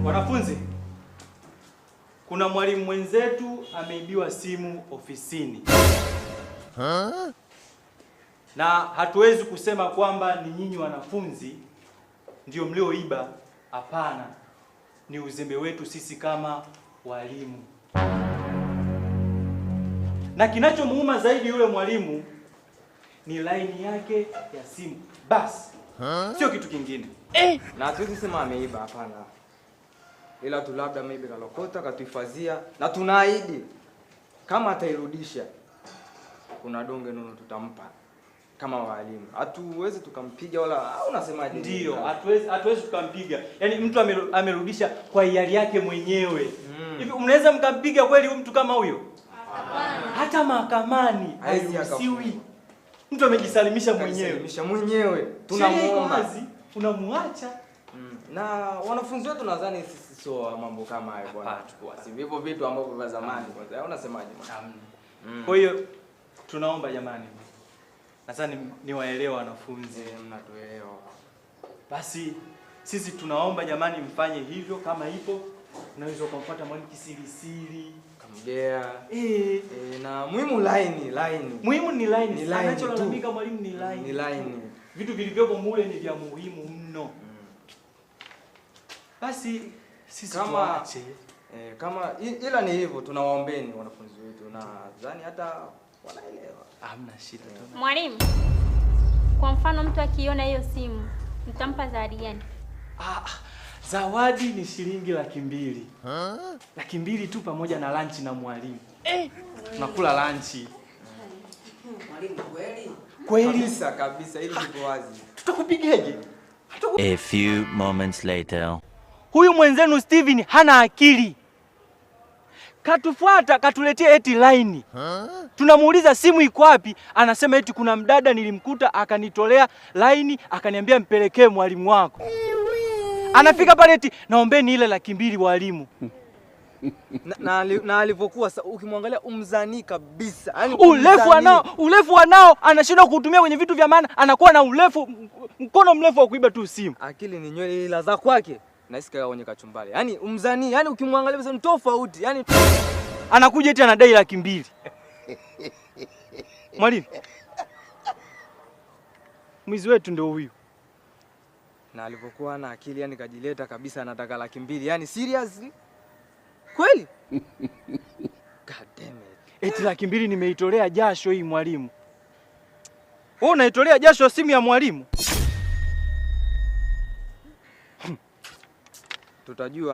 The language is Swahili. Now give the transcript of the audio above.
Wanafunzi, kuna mwalimu mwenzetu ameibiwa simu ofisini. Na hatuwezi kusema kwamba ni nyinyi wanafunzi ndio mlioiba. Hapana, ni uzembe wetu sisi kama walimu. Na kinachomuuma zaidi yule mwalimu ni laini yake ya simu. Basi, sio kitu kingine. Na hatuwezi sema ameiba, hapana. Ila tu labda ameiba kalokota, katuhifadhia, na tunaahidi kama atairudisha kuna donge nono tutampa kama walimu. Hatuwezi tukampiga wala unasemaje? Ndio, hatuwezi tukampiga. Yaani mtu amerudisha kwa hiari yake mwenyewe. Hivi mnaweza mkampiga kweli mtu kama huyo? Hapana. Hata mahakamani hairuhusiwi. Mtu amejisalimisha mwenyewe. Tunamuomba. Unamwacha. Na wanafunzi wetu nadhani sisi sio mambo kama hayo bwana. Si hivyo vitu ambavyo vya zamani kwanza. Unasemaje bwana? Kwa hiyo tunaomba jamani. Nadhani niwaelewa wanafunzi. Mnatuelewa. Basi sisi tunaomba jamani mfanye hivyo kama ipo. Unaweza kumfuata mwalimu kisirisiri, kamgea. Na muhimu line. Muhimu ni line. Anacholalamika mwalimu ni line. Ni line. Vitu vilivyopo mule ni vya muhimu mno. Basi sisi tuache. Kama ila ni hivyo tunawaombeni wanafunzi wetu na nadhani hata wanaelewa. Hamna shida. Mwalimu, kwa mfano mtu akiona hiyo simu, mtampa zawadi gani? Zawadi ni shilingi 200,000. 200,000 tu pamoja na lunch na mwalimu. Tunakula lunch. Mwalimu kweli? Kweli kabisa ili liko wazi. Tutakupigaje? A few moments later. Huyu mwenzenu Steven hana akili. Katufuata katuletea eti line. Tunamuuliza simu iko wapi? Anasema eti kuna mdada nilimkuta akanitolea line akaniambia mpelekee mwalimu wako. Anafika pale eti naombeni ile 200,000 walimu. na alivyokuwa ukimwangalia umzani kabisa. Yaani urefu wanao anashindwa kutumia kwenye vitu vya maana, anakuwa na mkono mrefu wa kuiba tu simu. Akili ni nywele ila za kwake. Naisikia kwenye kachumbali. Yaani umzani, yaani ukimwangalia bisa tofauti. Yaani anakuja eti anadai 200,000. Mwalimu. Mwizi wetu ndio huyu. Na alipokuwa na akili yani kajileta kabisa anataka 200,000. Yaani seriously? Kweli? God damn it. Eti 200,000 nimeitolea jasho hii mwalimu. Wewe unaitolea jasho simu ya mwalimu? Tutajua